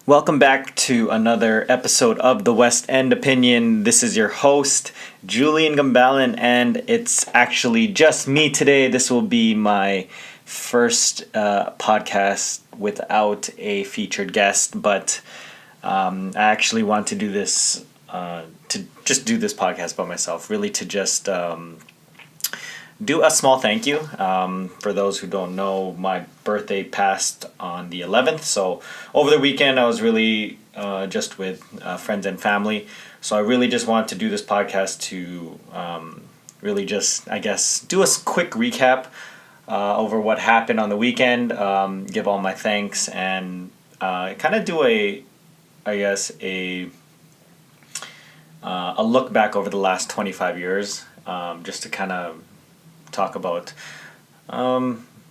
Welcome back to another episode of the West End Opinion. This is your host, Julian Gumbalin, and it's actually just me today. This will be my first podcast without a featured guest, but I actually want to do this, to just do this podcast by myself, really to just do a small thank you. For those who don't know, my birthday passed on the 11th, so over the weekend I was really just with friends and family. So I really just wanted to do this podcast to really just, I guess, do a quick recap over what happened on the weekend, give all my thanks, and kind of do a look back over the last 25 years, just to kind of talk about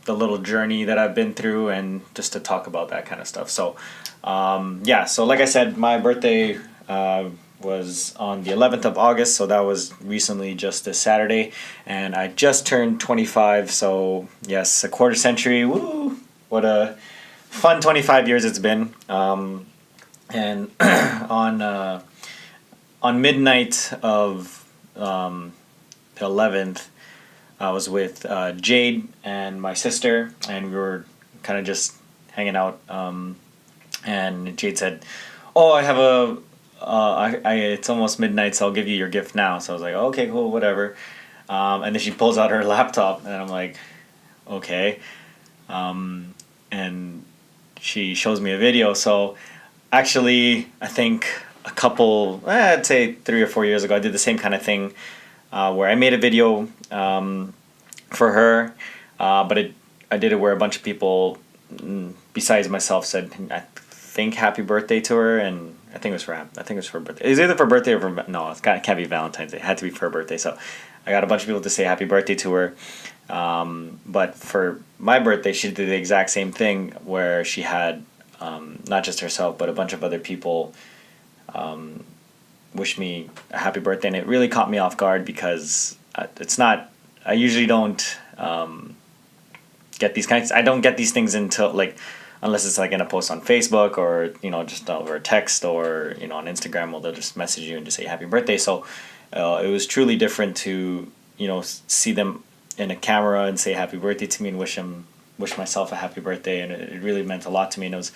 the little journey that I've been through and just to talk about that kind of stuff. So so like I said, my birthday was on the 11th of August, so that was recently, just this Saturday, and I just turned 25, so yes, a quarter century, woo, what a fun 25 years it's been. And on midnight of the 11th, I was with Jade and my sister, and we were kind of just hanging out. And Jade said, "Oh, I have it's almost midnight, so I'll give you your gift now." So I was like, "Okay, cool, whatever." And then she pulls out her laptop, and I'm like, "Okay." And she shows me a video. So actually, I think I'd say 3 or 4 years ago, I did the same kind of thing. Where I made a video for her, but I did it where a bunch of people besides myself said, I think, happy birthday to her, and I think it was for her birthday. It was either for birthday or for, no, it can't be Valentine's Day. It had to be for her birthday. So I got a bunch of people to say happy birthday to her. But for my birthday, she did the exact same thing where she had not just herself but a bunch of other people wish me a happy birthday, and it really caught me off guard because I usually don't get these kinds. I don't get these things until unless it's in a post on Facebook or just over a text or on Instagram, where they'll just message you and just say happy birthday. So it was truly different to see them in a camera and say happy birthday to me and wish myself a happy birthday, and it really meant a lot to me, and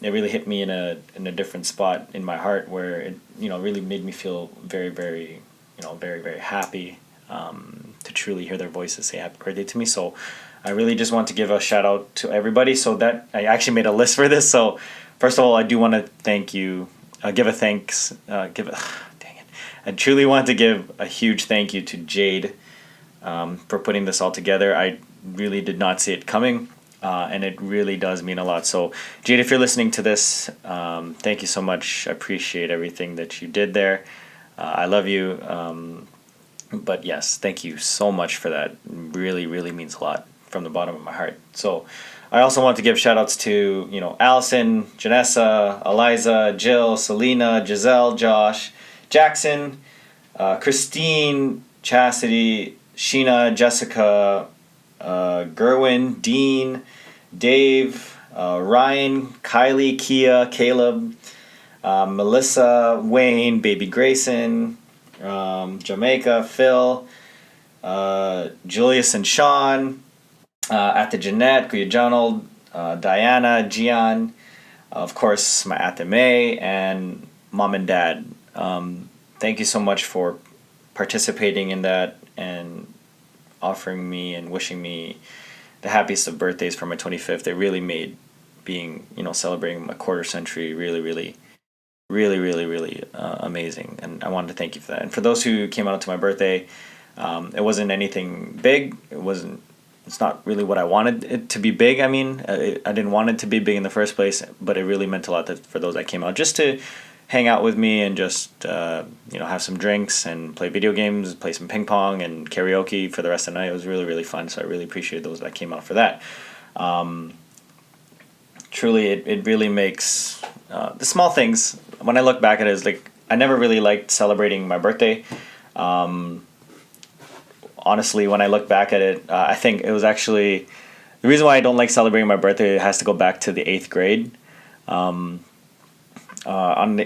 it really hit me in a different spot in my heart where it really made me feel very, very very, very happy to truly hear their voices say happy birthday to me. So I really just want to give a shout out to everybody. So that I actually made a list for this. So first of all, I do want to thank you, give a thanks, dang it. I truly want to give a huge thank you to Jade for putting this all together. I really did not see it coming. And it really does mean a lot. So, Jade, if you're listening to this, thank you so much. I appreciate everything that you did there. I love you. But yes, thank you so much for that. Really, really means a lot from the bottom of my heart. So, I also want to give shout outs to, Allison, Janessa, Eliza, Jill, Selena, Giselle, Josh, Jackson, Christine, Chastity, Sheena, Jessica, Gerwin, Dean, Dave, Ryan, Kylie, Kia, Caleb, Melissa, Wayne, Baby Grayson, Jamaica, Phil, Julius and Sean, Ate Jeanette, Kuya Jonald, Diana, Gian, of course my Ate May, and Mom and Dad. Thank you so much for participating in that and offering me and wishing me the happiest of birthdays for my 25th. It really made being, celebrating my quarter century really, really, really, really, really amazing. And I wanted to thank you for that. And for those who came out to my birthday, it wasn't anything big. It's not really what I wanted it to be big. I mean, I didn't want it to be big in the first place, but it really meant a lot for those that came out just to hang out with me and just have some drinks and play video games, play some ping pong and karaoke for the rest of the night. It was really, really fun, so I really appreciate those that came out for that. Truly, it really makes the small things. When I look back at it, it's I never really liked celebrating my birthday. Honestly, when I look back at it, I think it was actually the reason why I don't like celebrating my birthday has to go back to the 8th grade. On my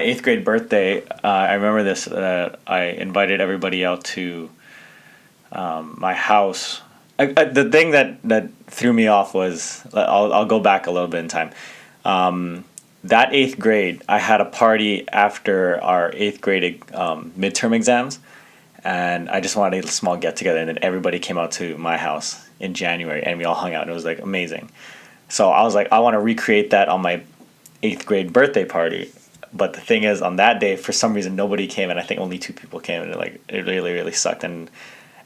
8th grade birthday, I remember this. I invited everybody out to my house. The thing that threw me off was I'll go back a little bit in time. That 8th grade, I had a party after our 8th grade midterm exams, and I just wanted a small get together, and then everybody came out to my house in January, and we all hung out, and it was like amazing. So I was like, I want to recreate that on my 8th grade birthday party. But the thing is, on that day, for some reason, nobody came, and I think only 2 people came, and it really, really sucked, and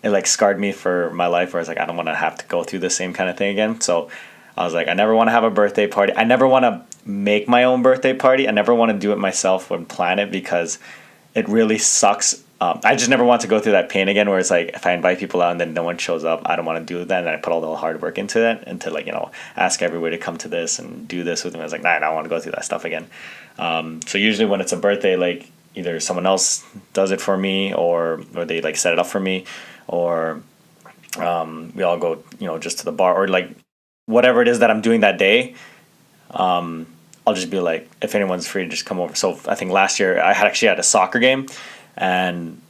it like scarred me for my life. Where I was like, I don't want to have to go through the same kind of thing again. So I was like, I never want to have a birthday party. I never want to make my own birthday party. I never want to do it myself and plan it, because it really sucks. I just never want to go through that pain again, where it's like, if I invite people out and then no one shows up, I don't want to do that. And I put all the hard work into it, and to ask everybody to come to this and do this with me. I was like, nah, I don't want to go through that stuff again. So usually when it's a birthday, like either someone else does it for me, or they like set it up for me, or we all go, just to the bar, or like whatever it is that I'm doing that day. I'll just be like, if anyone's free to just come over. So I think last year I actually had a soccer game, and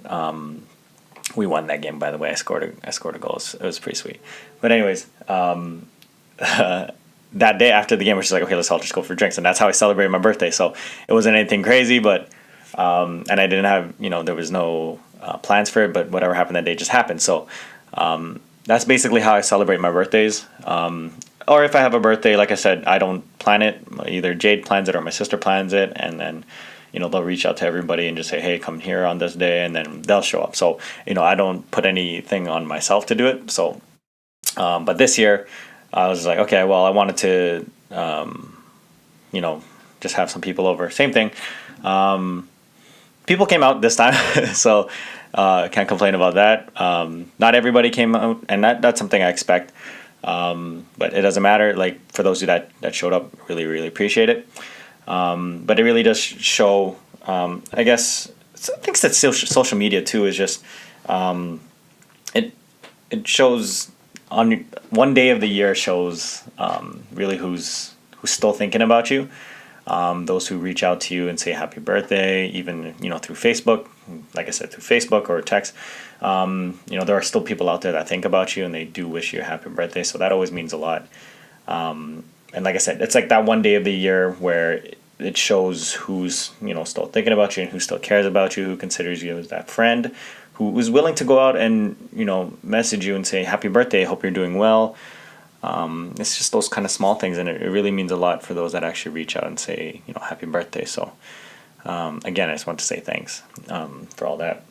we won that game. By the way, I scored a goal. It was pretty sweet. But anyways, that day after the game, we're just like, okay, let's all just go for drinks, and that's how I celebrated my birthday. So it wasn't anything crazy, but and I didn't have, there was no plans for it, but whatever happened that day just happened. So that's basically how I celebrate my birthdays. Or if I have a birthday, like I said, I don't plan it. Either Jade plans it or my sister plans it, and then they'll reach out to everybody and just say, hey, come here on this day, and then they'll show up. So I don't put anything on myself to do it. So but this year I was like, okay, well, I wanted to just have some people over. Same thing. People came out this time, so can't complain about that. Not everybody came out, and that's something I expect. But it doesn't matter. Like, for those of you that showed up, really, really appreciate it. But it really does show, I guess, I think that social media too is just, it shows on one day of the year, shows really who's still thinking about you. Those who reach out to you and say happy birthday, even through Facebook, like I said, through Facebook or text. There are still people out there that think about you, and they do wish you a happy birthday. So that always means a lot. And like I said, it's like that one day of the year where it shows who's still thinking about you, and who still cares about you, who considers you as that friend, who is willing to go out and message you and say happy birthday, hope you're doing well. It's just those kind of small things, and it really means a lot for those that actually reach out and say happy birthday. So again, I just want to say thanks for all that.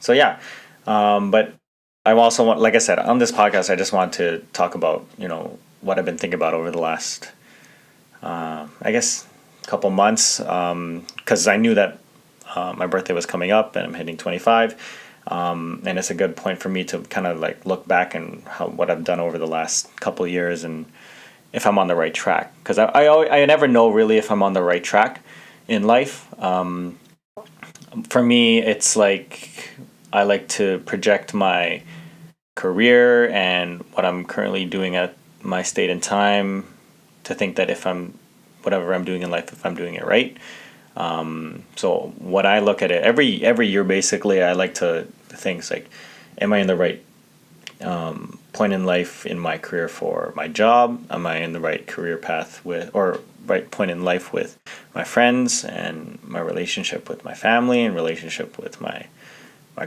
So yeah, but I also want, like I said, on this podcast, I just want to talk about what I've been thinking about over the last I guess couple months, because I knew that my birthday was coming up and I'm hitting 25. And it's a good point for me to kind of like look back and what I've done over the last couple of years, and if I'm on the right track. Because I never know really if I'm on the right track in life. For me, it's like I like to project my career and what I'm currently doing at my state and time, to think that if whatever I'm doing in life, if I'm doing it right. So what I look at it every year, basically, I like to think like, am I in the right point in life in my career for my job? Am I in the right career path or right point in life with my friends, and my relationship with my family, and relationship with my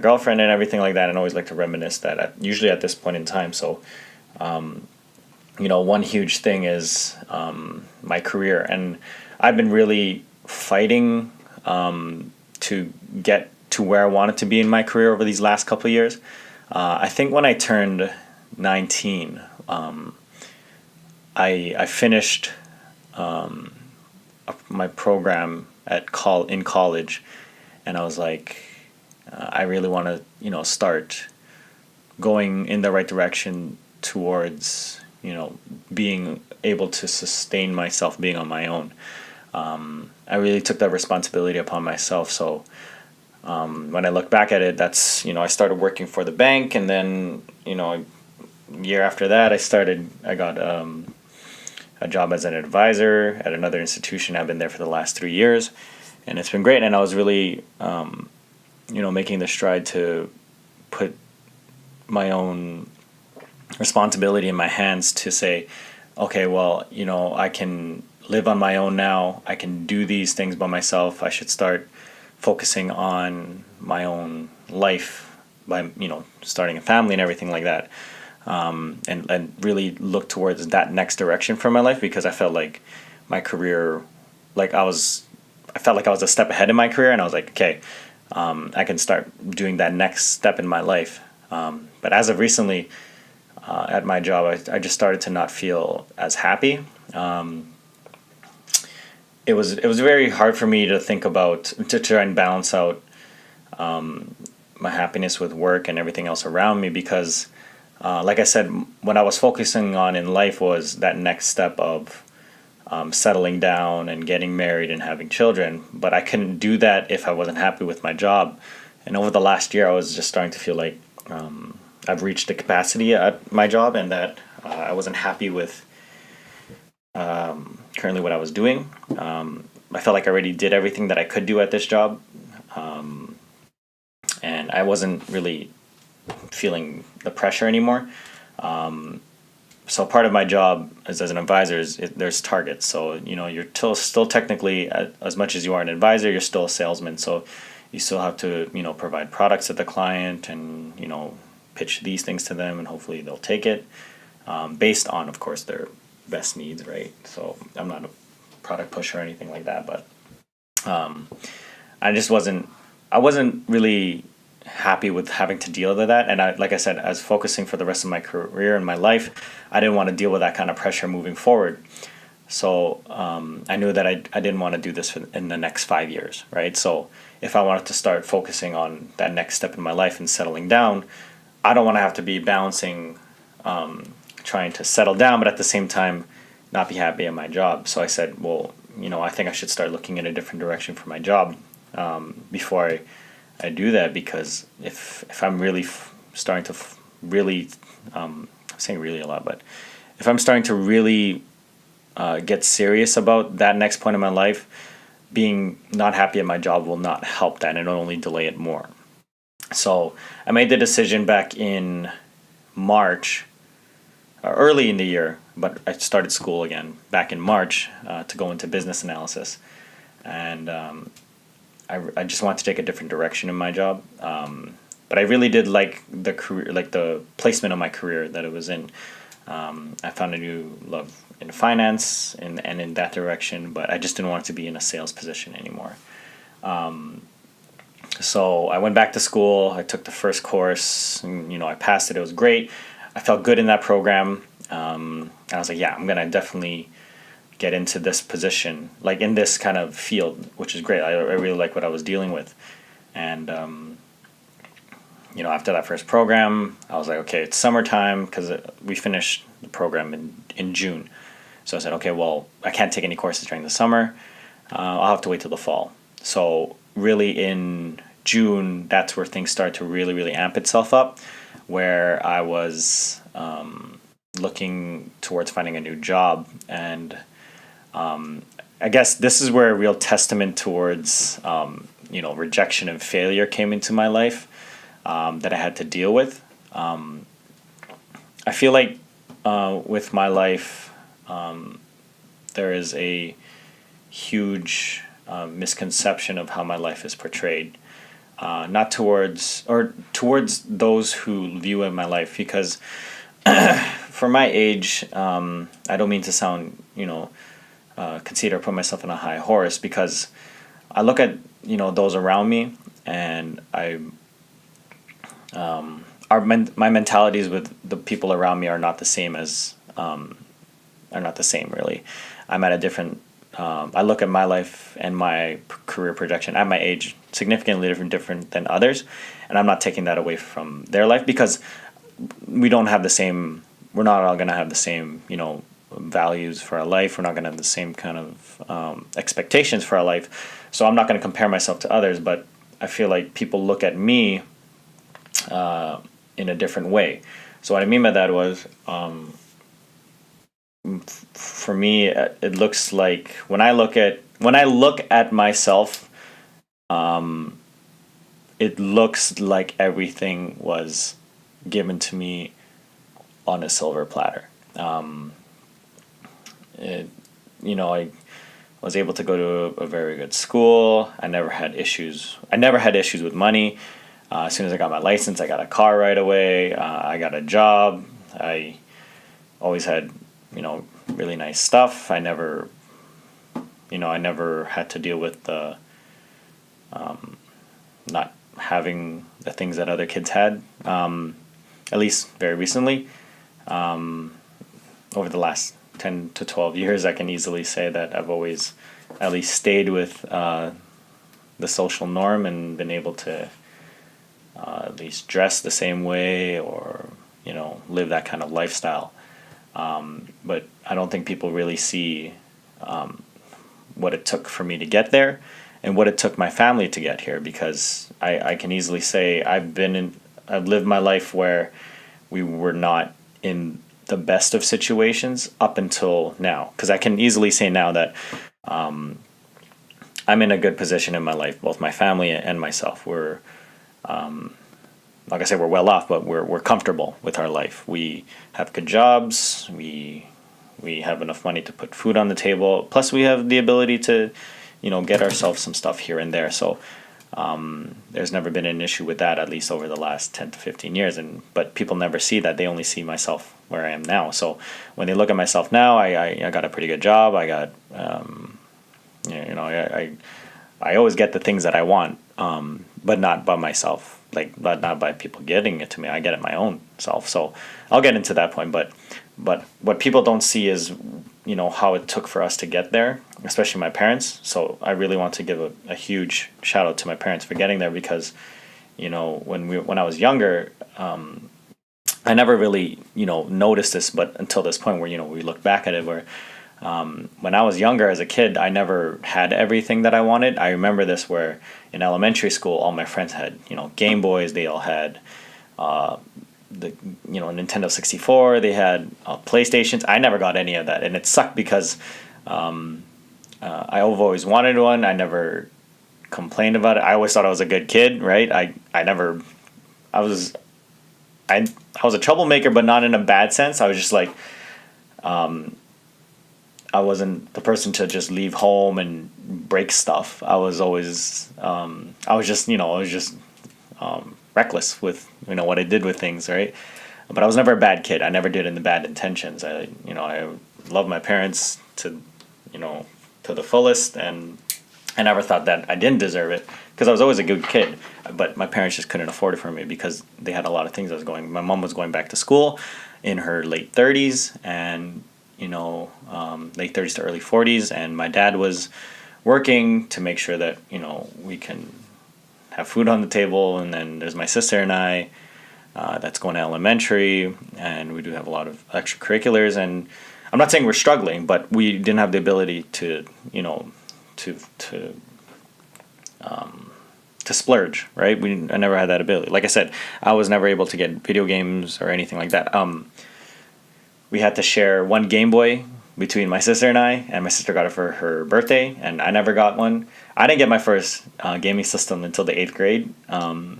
girlfriend, and everything like that? And I always like to reminisce that usually at this point in time. So one huge thing is my career, and I've been really fighting to get to where I wanted to be in my career over these last couple of years. I think when I turned 19, I finished my program in college, and I was like, I really want to start going in the right direction towards being able to sustain myself, being on my own. I really took that responsibility upon myself. So when I look back at it, that's I started working for the bank, and then a year after that, I got a job as an advisor at another institution. I've been there for the last 3 years, and it's been great. And I was really, making the stride to put my own responsibility in my hands to say, okay, well, I can live on my own now. I can do these things by myself. I should start focusing on my own life by, starting a family and everything like that. And really look towards that next direction for my life, because I felt like my career, I felt like I was a step ahead in my career, and I was like, okay, I can start doing that next step in my life. But as of recently, at my job, I just started to not feel as happy. It was very hard for me to think about, to try and balance out my happiness with work and everything else around me, because like I said, what I was focusing on in life was that next step of settling down and getting married and having children. But I couldn't do that if I wasn't happy with my job. And over the last year, I was just starting to feel like I've reached the capacity at my job, and that I wasn't happy with currently what I was doing. I felt like I already did everything that I could do at this job. And I wasn't really feeling the pressure anymore. So part of my job as an advisor is there's targets. So, you're still technically, as much as you are an advisor, you're still a salesman. So you still have to, provide products to the client and, pitch these things to them, and hopefully they'll take it based on, of course, their best needs, right? So I'm not a product pusher or anything like that, but I wasn't really happy with having to deal with that. And like I said, as focusing for the rest of my career and my life, I didn't want to deal with that kind of pressure moving forward. So I knew that I didn't want to do this in the next 5 years, right? So if I wanted to start focusing on that next step in my life and settling down, I don't want to have to be balancing trying to settle down, but at the same time not be happy at my job. So I said, well, I think I should start looking in a different direction for my job before I do that, because if I'm really starting to really, I'm saying really a lot, but if I'm starting to really get serious about that next point in my life, being not happy at my job will not help that, and it'll only delay it more. So I made the decision back in March, early in the year, but I started school again back in March to go into business analysis. And I just wanted to take a different direction in my job. But I really did like the career, like the placement of my career that it was in. I found a new love in finance and in that direction, but I just didn't want to be in a sales position anymore. So I went back to school. I took the first course, and, I passed it. It was great. I felt good in that program. And I was like, yeah, I'm going to definitely get into this position, like in this kind of field, which is great. I really like what I was dealing with. And, after that first program, I was like, okay, it's summertime, because we finished the program in June. So I said, okay, well, I can't take any courses during the summer. I'll have to wait till the fall. So really in June, that's where things start to really, really amp itself up, where I was looking towards finding a new job. And I guess this is where a real testament towards, rejection and failure came into my life that I had to deal with. I feel like with my life, there is a huge misconception of how my life is portrayed. Not towards those who view my life, because for my age, I don't mean to sound, conceited or put myself on a high horse, because I look at, those around me, and my mentalities with the people around me are not the same really. I'm at a different, I look at my life and my career projection at my age significantly different than others, and I'm not taking that away from their life, because we're not all going to have the same, values for our life. We're not going to have the same kind of expectations for our life. So I'm not going to compare myself to others, but I feel like people look at me in a different way. So what I mean by that was, for me, it looks like when I look at myself, it looks like everything was given to me on a silver platter. It, I was able to go to a very good school. I never had issues. I never had issues with money. As soon as I got my license, I got a car right away. I got a job. I always had, really nice stuff. I never had to deal with the not having the things that other kids had. At least very recently, over the last 10 to 12 years, I can easily say that I've always at least stayed with the social norm and been able to at least dress the same way or, live that kind of lifestyle. But I don't think people really see what it took for me to get there and what it took my family to get here, because I can easily say I've lived my life where we were not in the best of situations up until now. Because I can easily say now that I'm in a good position in my life, both my family and myself. We're, like I said, we're well off, but we're comfortable with our life. We have good jobs. We have enough money to put food on the table. Plus, we have the ability to, get ourselves some stuff here and there. So there's never been an issue with that, at least over the last 10 to 15 years. But people never see that. They only see myself where I am now. So when they look at myself now, I got a pretty good job. I got, I always get the things that I want, but not by myself. Like, not by people getting it to me. I get it my own self. So I'll get into that point. But what people don't see is, how it took for us to get there, especially my parents. So I really want to give a huge shout out to my parents for getting there, because, when I was younger, I never really, noticed this, but until this point where, we look back at it, where when I was younger as a kid, I never had everything that I wanted. I remember this where in elementary school, all my friends had, Game Boys. They all had the Nintendo 64. They had PlayStations. I never got any of that, and it sucked because I've always wanted one. I never complained about it. I always thought I was a good kid, right? I was a troublemaker, but not in a bad sense. I was just like, I wasn't the person to just leave home and break stuff. I was always, I was just reckless with, what I did with things, right? But I was never a bad kid. I never did in the bad intentions. I love my parents to the fullest, and I never thought that I didn't deserve it, because I was always a good kid. But my parents just couldn't afford it for me because they had a lot of things I was going. My mom was going back to school in her late 30s, and late 30s to early 40s, and my dad was working to make sure that we can have food on the table. And then there's my sister and I that's going to elementary, and we do have a lot of extracurriculars. And I'm not saying we're struggling, but we didn't have the ability to splurge, right? I never had that ability. Like I said, I was never able to get video games or anything like that. We had to share one Game Boy between my sister and my sister got it for her birthday, and I never got one. I didn't get my first gaming system until the 8th grade. And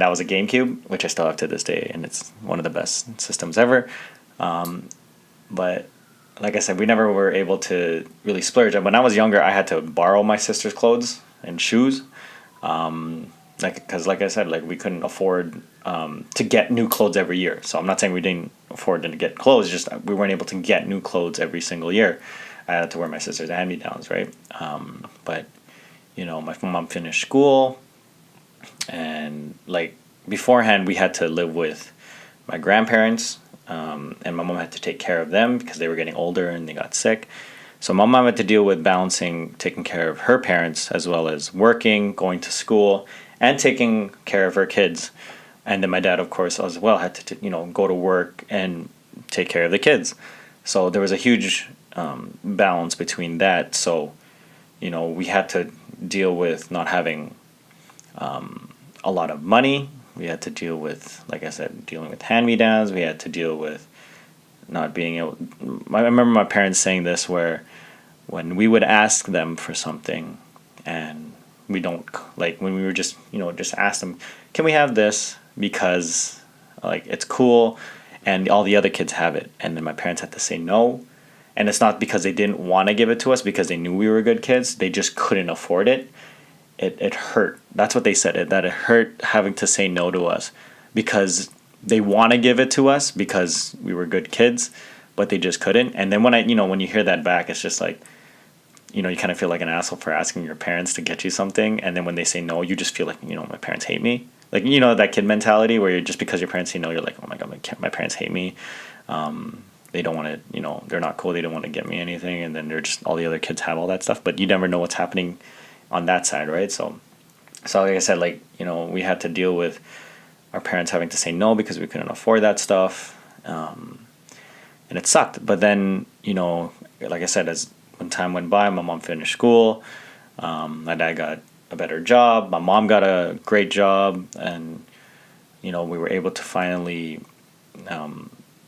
that was a GameCube, which I still have to this day, and it's one of the best systems ever. But like I said, we never were able to really splurge. When I was younger, I had to borrow my sister's clothes and shoes. Because like I said, we couldn't afford to get new clothes every year. So I'm not saying we didn't afford to get clothes, just we weren't able to get new clothes every single year. I had to wear my sister's hand-me-downs, right? But my mom finished school, and beforehand we had to live with my grandparents, and my mom had to take care of them because they were getting older and they got sick. So my mom had to deal with balancing taking care of her parents as well as working, going to school, and taking care of her kids. And then my dad, of course, as well had to go to work and take care of the kids. So there was a huge balance between that. So we had to deal with not having a lot of money. We had to deal with, like I said, dealing with hand-me-downs. We had to deal with not being able. I remember my parents saying this, where when we would ask them for something, and we don't, like when we were just just ask them, can we have this because like it's cool, and all the other kids have it, and then my parents had to say no. And it's not because they didn't want to give it to us, because they knew we were good kids. They just couldn't afford it. It hurt. That's what they said. That it hurt having to say no to us, because they want to give it to us because we were good kids, but they just couldn't. And then when you hear that back, it's just like, you kind of feel like an asshole for asking your parents to get you something, and then when they say no, you just feel like, my parents hate me. Like, that kid mentality where just because your parents say no, you're like, oh my god, my parents hate me. They don't want to, they're not cool. They don't want to get me anything, and then they're just, all the other kids have all that stuff, but you never know what's happening on that side, right? So like I said, like, we had to deal with our parents having to say no because we couldn't afford that stuff, and it sucked. But then, like I said, as when time went by, my mom finished school, my dad got a better job, my mom got a great job, and we were able to finally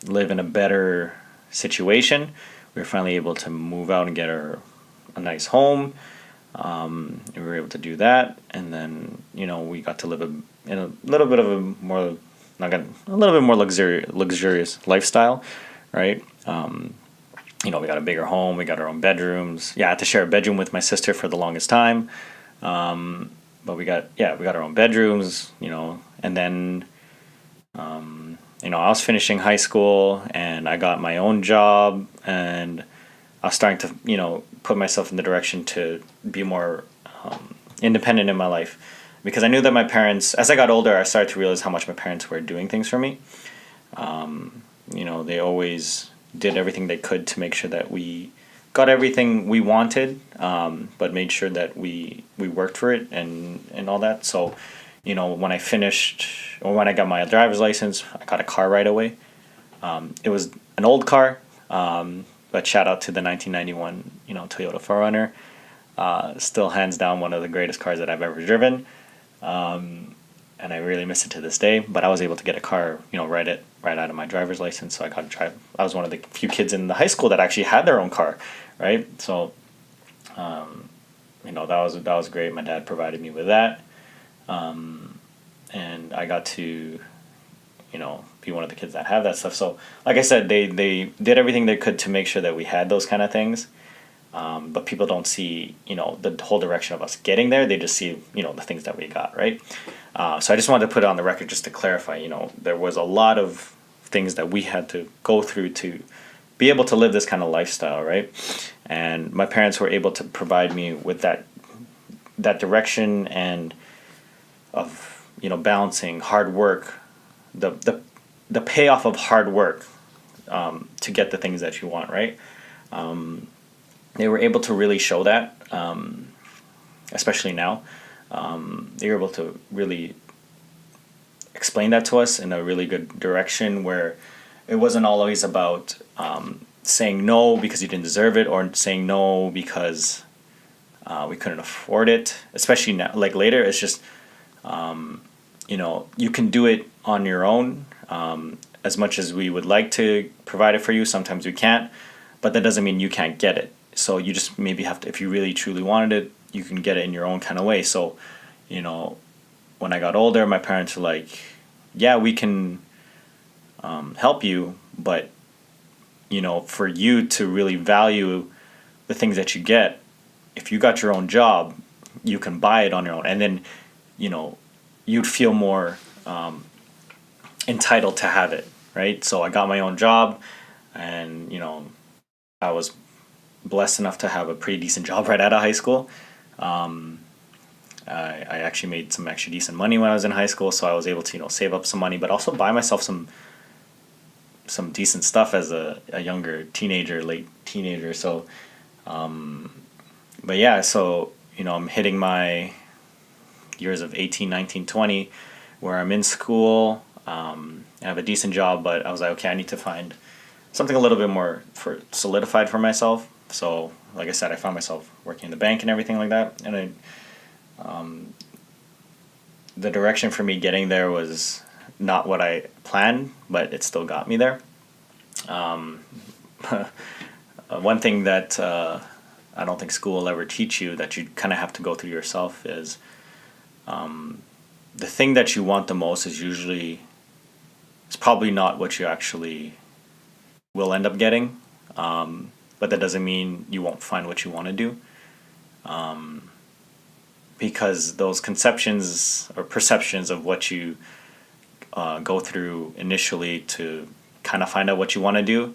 live in a better situation. We were finally able to move out and get a nice home. We were able to do that, and then we got to live in a little bit of a more, a little bit more luxurious lifestyle, right? We got a bigger home, we got our own bedrooms. Yeah, I had to share a bedroom with my sister for the longest time, but we got our own bedrooms, and then I was finishing high school and I got my own job, and I was starting to, put myself in the direction to be more independent in my life, because I knew that my parents, as I got older, I started to realize how much my parents were doing things for me. They always did everything they could to make sure that we got everything we wanted, but made sure that we worked for it and all that. So, when I finished, or when I got my driver's license, I got a car right away. It was an old car, but shout out to the 1991, Toyota 4Runner. Still hands down one of the greatest cars that I've ever driven. And I really miss it to this day, but I was able to get a car, right out of my driver's license. So I got to drive. I was one of the few kids in the high school that actually had their own car, right? So, that was great. My dad provided me with that. And I got to, be one of the kids that have that stuff. So, like I said, they did everything they could to make sure that we had those kind of things. But people don't see, the whole direction of us getting there. They just see, the things that we got, right? So I just wanted to put it on the record just to clarify, there was a lot of things that we had to go through to be able to live this kind of lifestyle, right? And my parents were able to provide me with that direction, and of, balancing hard work, the payoff of hard work, to get the things that you want, right? They were able to really show that, especially now. They were able to really explain that to us in a really good direction, where it wasn't always about saying no because you didn't deserve it, or saying no because we couldn't afford it. Especially now, like later, it's just, you can do it on your own. As much as we would like to provide it for you, sometimes we can't, but that doesn't mean you can't get it. So you just maybe have to, if you really truly wanted it, you can get it in your own kind of way. So, when I got older, my parents were like, yeah, we can help you, but, for you to really value the things that you get, if you got your own job, you can buy it on your own. And then, you'd feel more entitled to have it, right? So I got my own job, and, I was blessed enough to have a pretty decent job right out of high school. I actually made some actually decent money when I was in high school, so I was able to save up some money, but also buy myself some decent stuff as a younger teenager, late teenager. So, but yeah, so I'm hitting my years of 18, 19, 20, where I'm in school. I have a decent job, but I was like, okay, I need to find something a little bit more solidified for myself. So, like I said, I found myself working in the bank and everything like that, and the direction for me getting there was not what I planned, but it still got me there. One thing that I don't think school will ever teach you, that you kind of have to go through yourself, is the thing that you want the most is usually, it's probably not what you actually will end up getting. But that doesn't mean you won't find what you want to do. Because those conceptions or perceptions of what you go through initially to kind of find out what you want to do,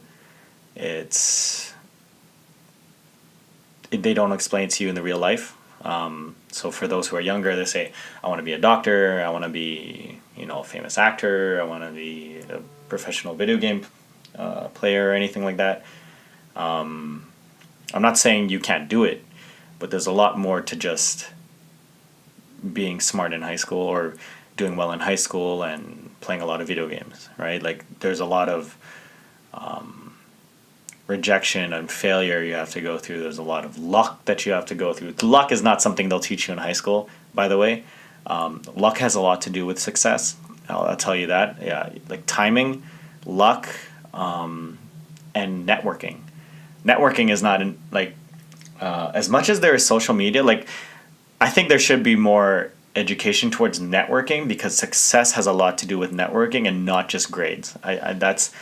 they don't explain to you in the real life. So for those who are younger, they say, I want to be a doctor, I want to be, a famous actor, I want to be a professional video game player or anything like that. I'm not saying you can't do it, but there's a lot more to just being smart in high school or doing well in high school and playing a lot of video games, right? Like, there's a lot of rejection and failure you have to go through. There's a lot of luck that you have to go through. Luck is not something they'll teach you in high school, by the way. Luck has a lot to do with success. I'll tell you that. Yeah, like timing, luck, and networking. Networking is not as much as there is social media. Like, I think there should be more education towards networking, because success has a lot to do with networking and not just grades. That's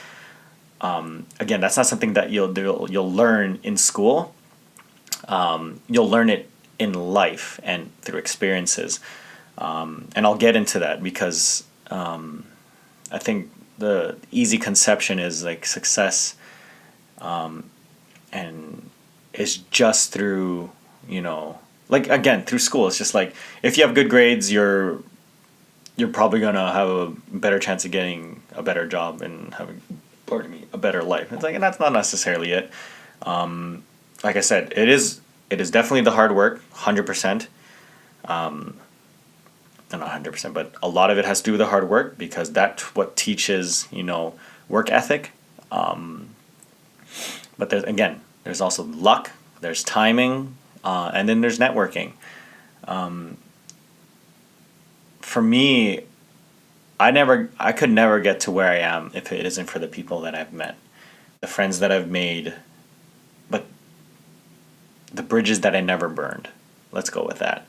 again, that's not something that you'll learn in school. You'll learn it in life and through experiences. And I'll get into that, because I think the easy conception is like success, and it's just through, like, again, through school. It's just like, if you have good grades, you're probably gonna have a better chance of getting a better job and having, a better life. It's like, and that's not necessarily it. Like I said, it is definitely the hard work, 100%. Not 100%, but a lot of it has to do with the hard work, because that's what teaches, work ethic. But there's also luck, there's timing, and then there's networking. For me, I could never get to where I am if it isn't for the people that I've met, the friends that I've made, but the bridges that I never burned. Let's go with that.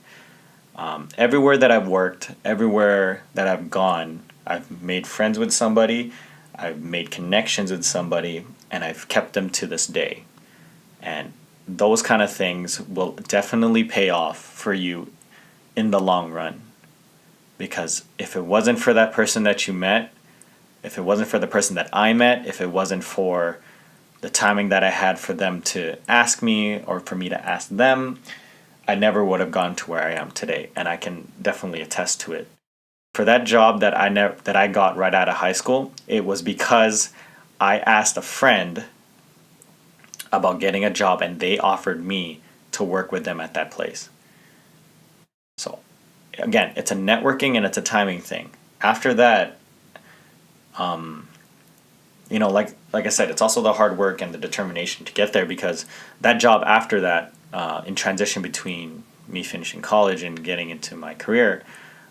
Everywhere that I've worked, everywhere that I've gone, I've made friends with somebody, I've made connections with somebody, and I've kept them to this day. And those kind of things will definitely pay off for you in the long run. Because if it wasn't for that person that you met, if it wasn't for the person that I met, if it wasn't for the timing that I had for them to ask me or for me to ask them, I never would have gone to where I am today. And I can definitely attest to it. For that job that I got right out of high school, it was because I asked a friend about getting a job, and they offered me to work with them at that place. So again, it's a networking and it's a timing thing. After that, like I said, it's also the hard work and the determination to get there, because that job after that, in transition between me finishing college and getting into my career,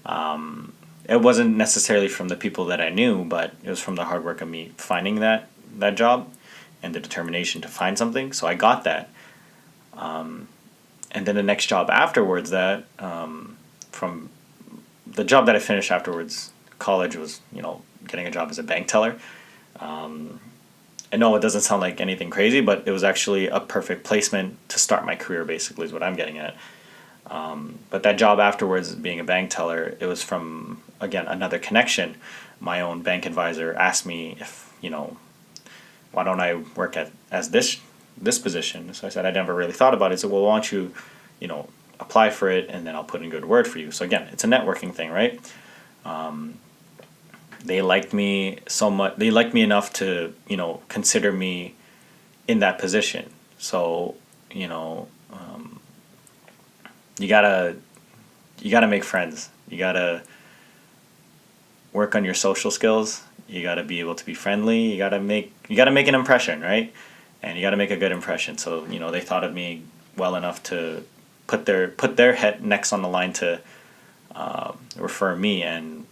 it wasn't necessarily from the people that I knew, but it was from the hard work of me finding that job and the determination to find something. So I got that. And then the next job afterwards, from the job that I finished afterwards, college, was, getting a job as a bank teller. I know it doesn't sound like anything crazy, but it was actually a perfect placement to start my career, basically, is what I'm getting at. But that job afterwards, being a bank teller, it was from, again, another connection. My own bank advisor asked me if, why don't I work as this position? So I said, I never really thought about it. So, well, why don't you, apply for it, and then I'll put in a good word for you. So again, it's a networking thing, right? They liked me so much. They liked me enough to, consider me in that position. So, you gotta make friends. You gotta work on your social skills. You gotta be able to be friendly. You gotta make an impression, right? And you gotta make a good impression. So, they thought of me well enough to put their head necks on the line to refer me and,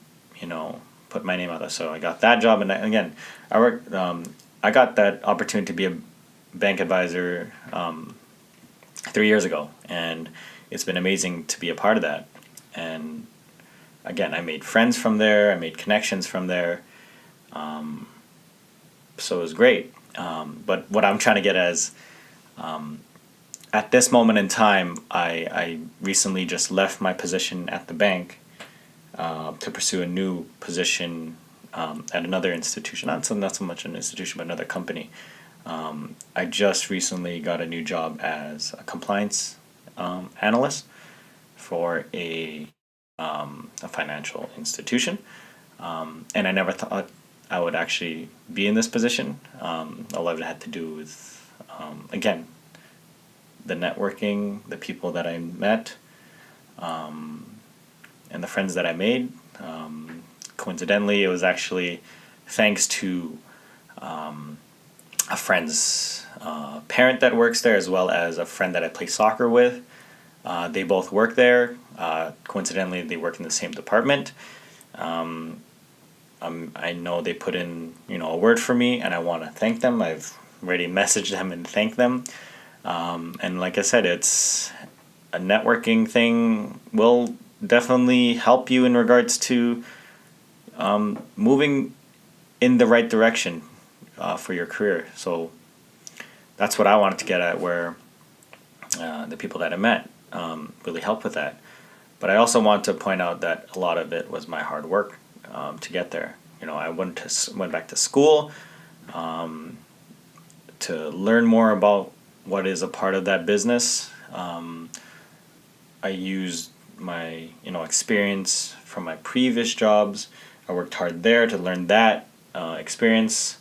put my name out there. So I got that job, and again, I worked I got that opportunity to be a bank advisor 3 years ago, and it's been amazing to be a part of that. And again, I made friends from there. I made connections from there. So it was great. But what I'm trying to get as at this moment in time, I recently just left my position at the bank to pursue a new position at another institution. Not so much an institution, but another company. I just recently got a new job as a compliance analyst for a financial institution. And I never thought I would actually be in this position. A lot of it had to do with, again, the networking, the people that I met, and the friends that I made. Coincidentally, it was actually thanks to a friend's parent that works there, as well as a friend that I play soccer with. They both work there. Coincidentally, they work in the same department. I know they put in, a word for me, and I want to thank them. I've already messaged them and thanked them. And like I said, it's a networking thing will definitely help you in regards to moving in the right direction for your career. So that's what I wanted to get at, where the people that I met really helped with that. But I also want to point out that a lot of it was my hard work to get there. I went back to school to learn more about what is a part of that business. I used my experience from my previous jobs. I worked hard there to learn that experience,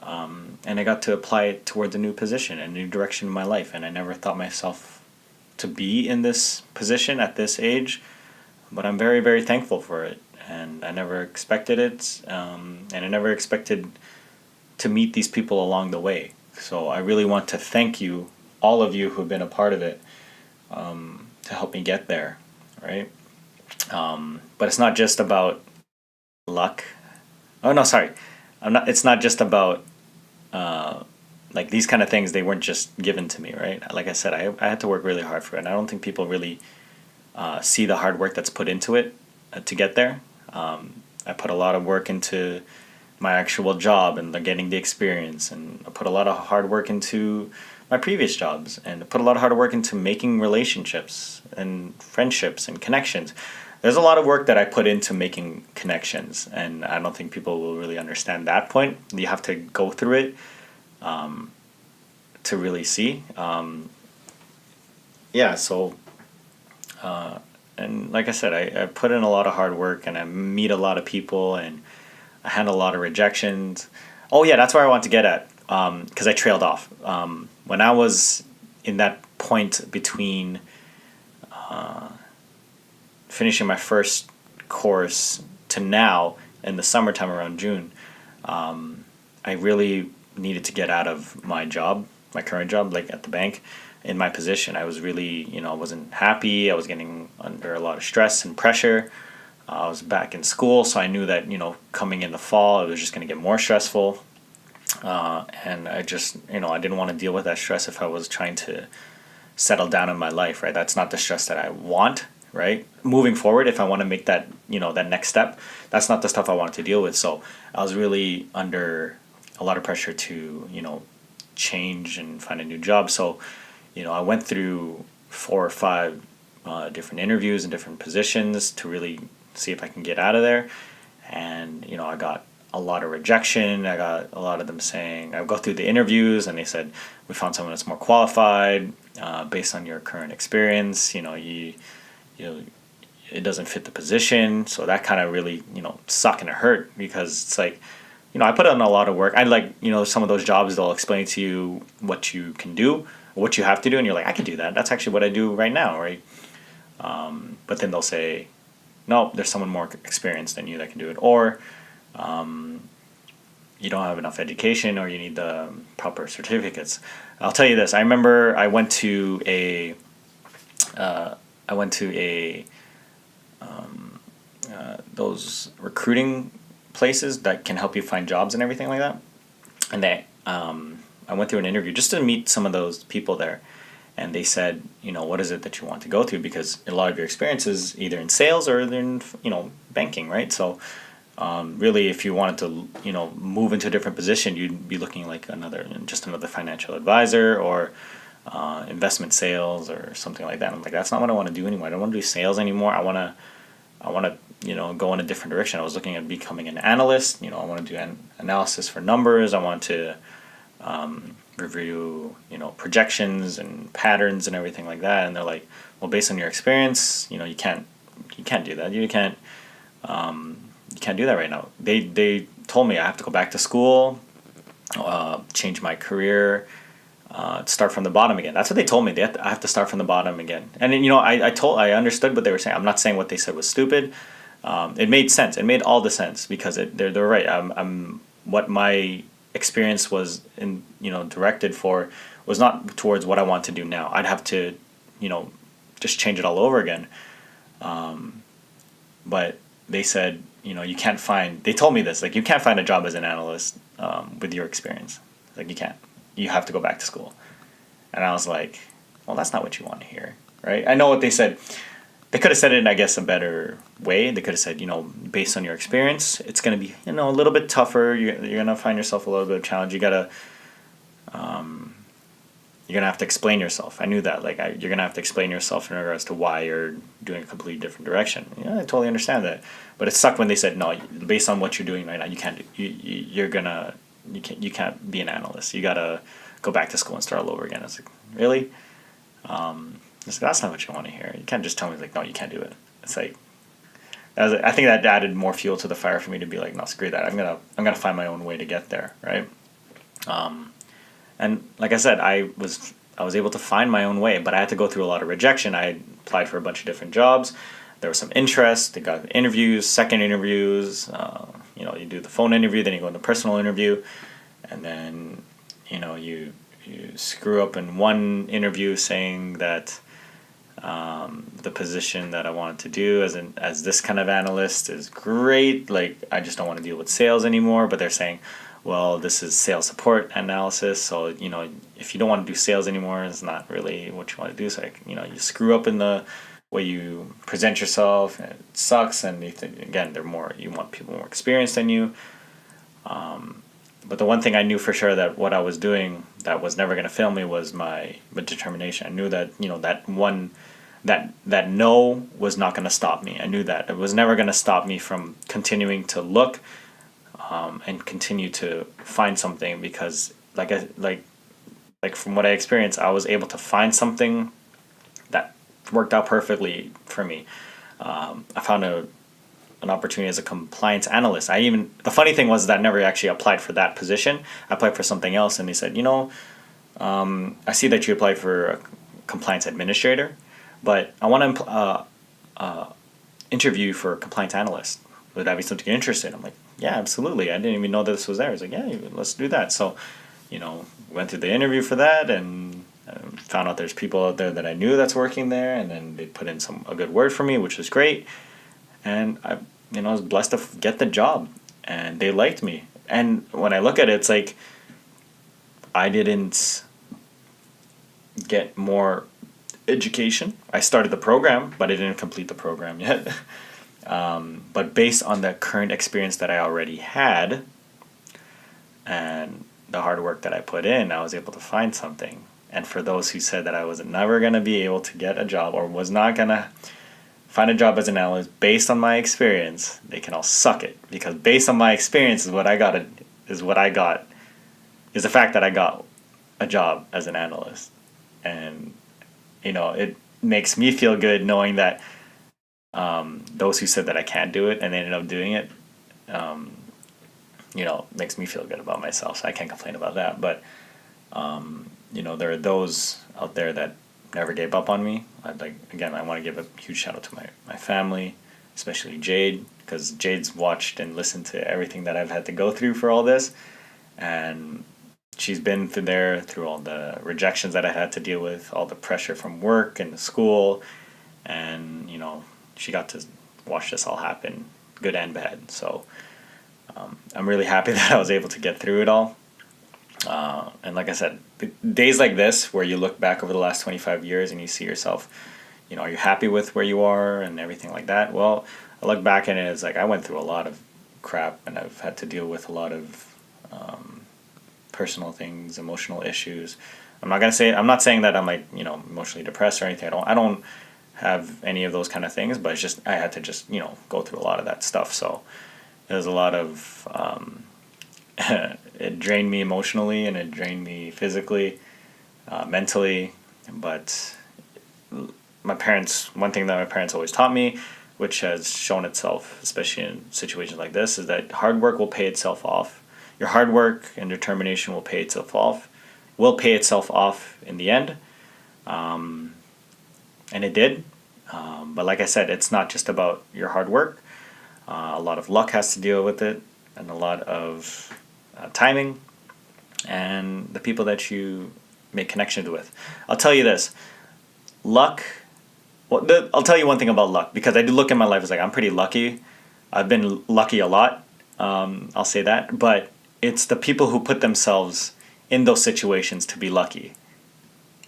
and I got to apply it towards a new position, a new direction in my life. And I never thought myself to be in this position at this age, but I'm very, very thankful for it. And I never expected it, and I never expected to meet these people along the way. So I really want to thank you, all of you who've been a part of it, to help me get there, right? But it's not just about luck. Oh no, sorry, It's not just about like these kind of things. They weren't just given to me, right? Like I said, I had to work really hard for it. And I don't think people really see the hard work that's put into it to get there. I put a lot of work into my actual job and getting the experience, and I put a lot of hard work into my previous jobs, and I put a lot of hard work into making relationships and friendships and connections. There's a lot of work that I put into making connections, and I don't think people will really understand that point. You have to go through it to really see. And like I said, I put in a lot of hard work, and I meet a lot of people, and I handle a lot of rejections. Oh yeah, that's where I want to get at, because I trailed off. When I was in that point between finishing my first course to now, in the summertime around June, I really needed to get out of my job, my current job, like at the bank. In my position, I was really, I wasn't happy. I was getting under a lot of stress and pressure. I was back in school, so I knew that, coming in the fall, it was just going to get more stressful. And I just, I didn't want to deal with that stress if I was trying to settle down in my life, right? That's not the stress that I want, right? Moving forward, if I want to make that, that next step, that's not the stuff I wanted to deal with. So I was really under a lot of pressure to, change and find a new job. So, I went through 4 or 5 different interviews and different positions to really see if I can get out of there. And, I got a lot of rejection. I got a lot of them saying, I go through the interviews and they said, we found someone that's more qualified based on your current experience. It doesn't fit the position. So that kind of really, suck and it hurt, because it's like, I put in a lot of work. I like, some of those jobs, they'll explain to you what you can do, what you have to do, and you're like, I can do that. That's actually what I do right now, right? But then they'll say, no, there's someone more experienced than you that can do it, or you don't have enough education, or you need the proper certificates. I'll tell you this. I remember I went to those recruiting places that can help you find jobs and everything like that. and I went through an interview just to meet some of those people there, and they said, what is it that you want to go to, because a lot of your experience is either in sales or in banking, right? So really, if you wanted to move into a different position, you'd be looking like another financial advisor, or investment sales or something like that. I'm like, that's not what I want to do anymore. I don't want to do sales anymore. I want to go in a different direction. I was looking at becoming an analyst. I want to do an analysis for numbers. I want to review projections and patterns and everything like that. And they're like, well, based on your experience, you can't do that. You can't do that right now. They told me I have to go back to school, change my career, start from the bottom again. That's what they told me. I have to start from the bottom again. And then, I understood what they were saying. I'm not saying what they said was stupid. It made sense. It made all the sense, because they're right. I'm what my experience was directed for was not towards what I want to do now. I'd have to, just change it all over again. But they said, you can't find. They told me this, like, you can't find a job as an analyst with your experience. Like, you can't. You have to go back to school. And I was like, well, that's not what you want to hear, right? I know what they said. They could have said it in, I guess, a better way. They could have said, based on your experience, it's going to be, a little bit tougher. You're going to find yourself a little bit of challenge. You're going to have to explain yourself. I knew that. Like, you're going to have to explain yourself in regards to why you're doing a completely different direction. Yeah, I totally understand that. But it sucked when they said, no, based on what you're doing right now, you can't do, you can't be an analyst. You got to go back to school and start all over again. I was like, really? It's like, that's not what you want to hear. You can't just tell me, like, no, you can't do it. It's like, I think that added more fuel to the fire for me to be like, no, screw that. I'm gonna find my own way to get there, right? And like I said, I was able to find my own way, but I had to go through a lot of rejection. I applied for a bunch of different jobs. There was some interest. They got interviews, second interviews. You do the phone interview, then you go in the personal interview, and then you screw up in one interview saying that the position that I wanted to do as this kind of analyst is great. Like, I just don't want to deal with sales anymore. But they're saying, well, this is sales support analysis. So, if you don't want to do sales anymore, it's not really what you want to do. So, you screw up in the way you present yourself, and it sucks. And you think, again, you want people more experienced than you. But the one thing I knew for sure, that what I was doing that was never going to fail me, was my determination. I knew that, that no was not going to stop me. I knew that it was never going to stop me from continuing to look and continue to find something, because like from what I experienced, I was able to find something that worked out perfectly for me. I found an opportunity as a compliance analyst. The funny thing was that I never actually applied for that position. I applied for something else, and they said, I see that you applied for a compliance administrator, but I want to interview you for a compliance analyst. Would that be something you're interested in? I'm like, yeah, absolutely. I didn't even know this was there. I was like, yeah, let's do that. So, went through the interview for that, and found out there's people out there that I knew that's working there, and then they put in a good word for me, which was great. And I was blessed to get the job, and they liked me. And when I look at it, it's like, I didn't get more education. I started the program, but I didn't complete the program yet. But based on the current experience that I already had, and the hard work that I put in, I was able to find something. And for those who said that I was never going to be able to get a job, or was not going to find a job as an analyst based on my experience, they can all suck it. Because based on my experience is the fact that I got a job as an analyst. And it makes me feel good knowing that those who said that I can't do it and they ended up doing it, makes me feel good about myself. So I can't complain about that. But there are those out there that never gave up on me. I want to give a huge shout out to my family, especially Jade, because Jade's watched and listened to everything that I've had to go through for all this, and she's been through all the rejections that I had to deal with, all the pressure from work and school, and she got to watch this all happen, good and bad. So I'm really happy that I was able to get through it all. And like I said, days like this where you look back over the last 25 years and you see yourself, are you happy with where you are and everything like that? Well, I look back at it as like I went through a lot of crap and I've had to deal with a lot of personal things, emotional issues. I'm not saying that I'm like, emotionally depressed or anything. I don't have any of those kind of things, but it's just, I had to just, go through a lot of that stuff. So there's a lot of, it drained me emotionally and it drained me physically, mentally. But one thing that my parents always taught me, which has shown itself, especially in situations like this, is that hard work will pay itself off. Your hard work and determination will pay itself off in the end. And it did. But like I said, it's not just about your hard work. A lot of luck has to deal with it, and a lot of timing, and the people that you make connections with. I'll tell you this. Luck, I'll tell you one thing about luck, because I do look in my life as like, I'm pretty lucky. I've been lucky a lot. I'll say that. But it's the people who put themselves in those situations to be lucky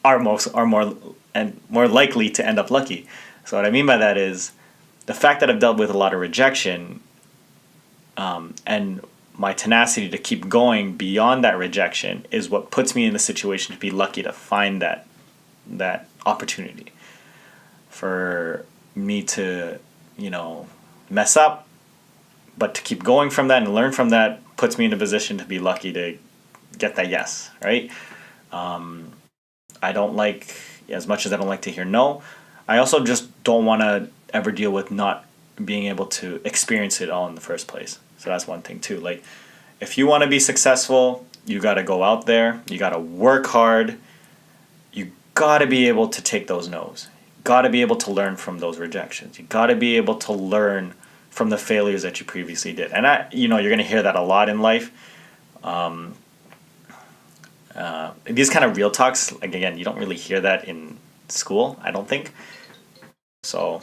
are more likely to end up lucky. So what I mean by that is the fact that I've dealt with a lot of rejection, and my tenacity to keep going beyond that rejection is what puts me in the situation to be lucky to find that opportunity. For me to, mess up, but to keep going from that and learn from that puts me in a position to be lucky to get that yes, right? I don't like, as much as I don't like to hear no, I also just don't want to ever deal with not being able to experience it all in the first place. So that's one thing too. Like, if you want to be successful, you got to go out there, you got to work hard, you got to be able to take those no's. Got to be able to learn from those rejections. You got to be able to learn from the failures that you previously did. And you're going to hear that a lot in life. These kind of real talks, like, again, you don't really hear that in school, I don't think. So,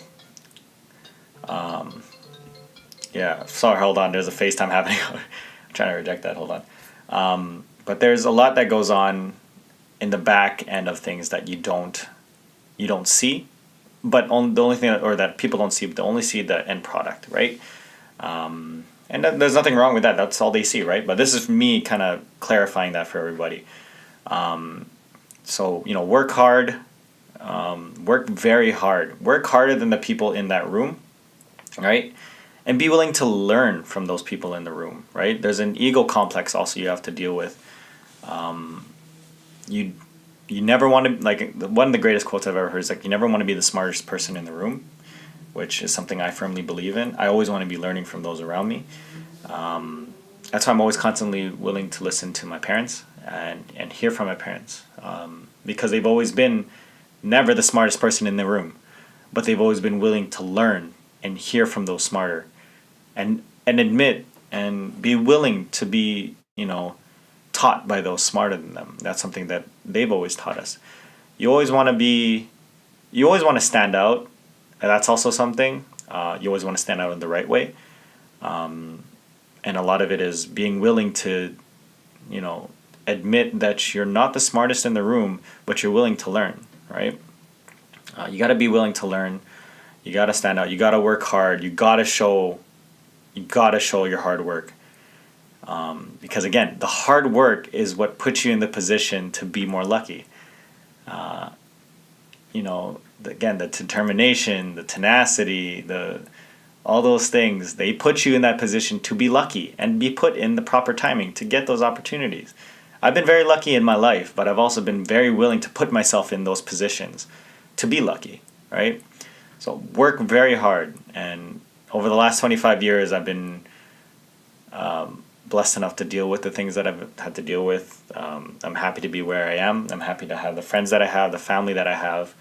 yeah. Sorry, hold on. There's a FaceTime happening. I'm trying to reject that. Hold on. But there's a lot that goes on in the back end of things that you don't see. But the only thing that people don't see, but they only see the end product, right? And there's nothing wrong with that. That's all they see, right? But this is me kind of clarifying that for everybody. So, work hard, work very hard, work harder than the people in that room, right? And be willing to learn from those people in the room, right? There's an ego complex also you have to deal with. You never want to, like, one of the greatest quotes I've ever heard is like, you never want to be the smartest person in the room, which is something I firmly believe in. I always want to be learning from those around me. That's why I'm always constantly willing to listen to my parents and hear from my parents, because they've always been never the smartest person in the room, but they've always been willing to learn and hear from those smarter, and admit and be willing to be, taught by those smarter than them. That's something that they've always taught us. You always want to stand out, and that's also something. You always want to stand out in the right way. And a lot of it is being willing to, admit that you're not the smartest in the room, but you're willing to learn, right? You got to be willing to learn. You got to stand out. You got to work hard. You got to show your hard work. Because again, the hard work is what puts you in the position to be more lucky. Again, the determination, the tenacity, all those things, they put you in that position to be lucky and be put in the proper timing to get those opportunities. I've been very lucky in my life, but I've also been very willing to put myself in those positions to be lucky, right? So work very hard. And over the last 25 years, I've been blessed enough to deal with the things that I've had to deal with. I'm happy to be where I am. I'm happy to have the friends that I have, the family that I have.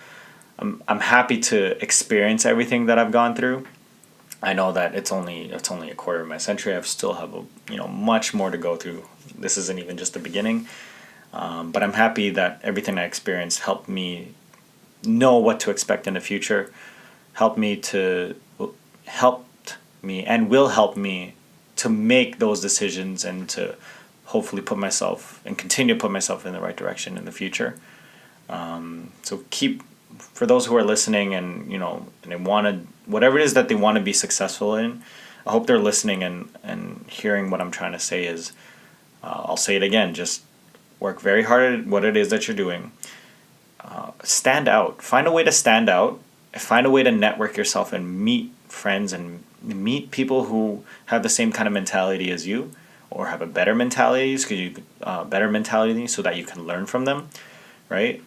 I'm happy to experience everything that I've gone through. I know that it's only a quarter of my century. I still have much more to go through. This isn't even just the beginning. But I'm happy that everything I experienced helped me know what to expect in the future. Helped me and will help me to make those decisions and to hopefully put myself and continue to put myself in the right direction in the future. So for those who are listening and, and they want to, whatever it is that they want to be successful in, I hope they're listening and hearing what I'm trying to say is, I'll say it again, just work very hard at what it is that you're doing. Stand out. Find a way to stand out. Find a way to network yourself and meet friends and meet people who have the same kind of mentality as you, or have a better mentality, so that you can learn from them, right?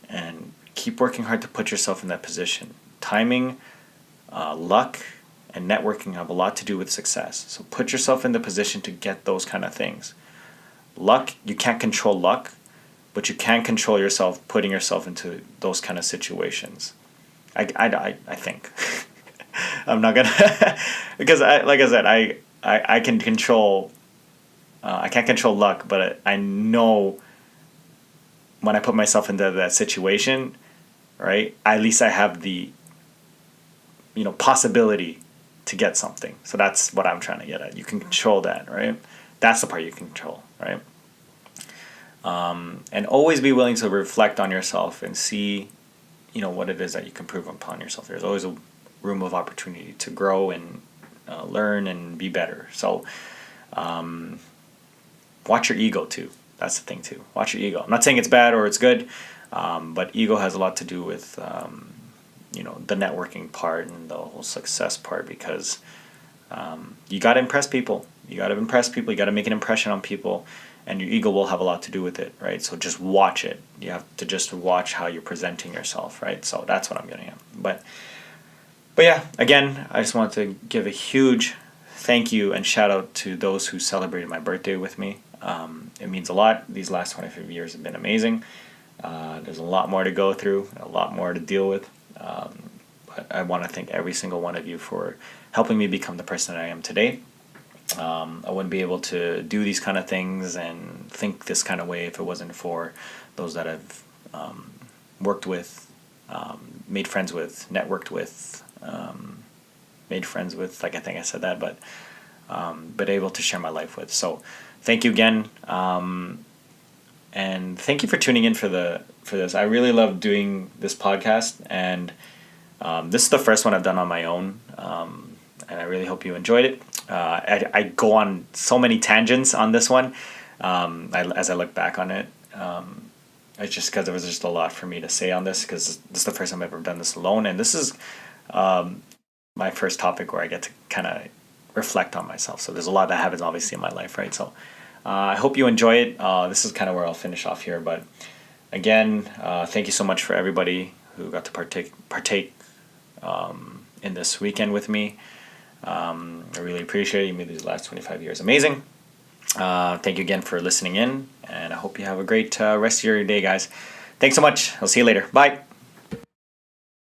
And keep working hard to put yourself in that position. Timing, luck, and networking have a lot to do with success. So put yourself in the position to get those kind of things. Luck, you can't control luck, but you can control yourself putting yourself into those kind of situations. I think. I'm not gonna because like I said, I can control. I can't control luck, but I know when I put myself into that situation, right? At least I have the possibility to get something. So that's what I'm trying to get at. You can control that, right? That's the part you can control, right? And always be willing to reflect on yourself and see, what it is that you can improve upon yourself. There's always a room of opportunity to grow and learn and be better. So watch your ego too. That's the thing too. Watch your ego. I'm not saying it's bad or it's good, but ego has a lot to do with the networking part and the whole success part, because you got to impress people. You got to impress people. You got to make an impression on people, and your ego will have a lot to do with it, right? So just watch it. You have to just watch how you're presenting yourself, right? So that's what I'm getting at. But yeah, again, I just want to give a huge thank you and shout out to those who celebrated my birthday with me. It means a lot. These last 25 years have been amazing. There's a lot more to go through, a lot more to deal with. But I want to thank every single one of you for helping me become the person that I am today. I wouldn't be able to do these kind of things and think this kind of way if it wasn't for those that I've worked with, made friends with, networked with, made friends with, like I think I said that, but able to share my life with. So thank you again, and thank you for tuning in for this. I really love doing this podcast, and this is the first one I've done on my own, and I really hope you enjoyed it. I go on so many tangents on this one as I look back on it. It's just because there was just a lot for me to say on this, because this is the first time I've ever done this alone, and this is my first topic where I get to kind of reflect on myself. So there's a lot that happens obviously in my life, right? So I hope you enjoy it. This is kind of where I'll finish off here, but again, thank you so much for everybody who got to partake in this weekend with me. I really appreciate it. You made these last 25 years amazing. Thank you again for listening in, and I hope you have a great rest of your day, guys. Thanks so much. I'll see you later. Bye.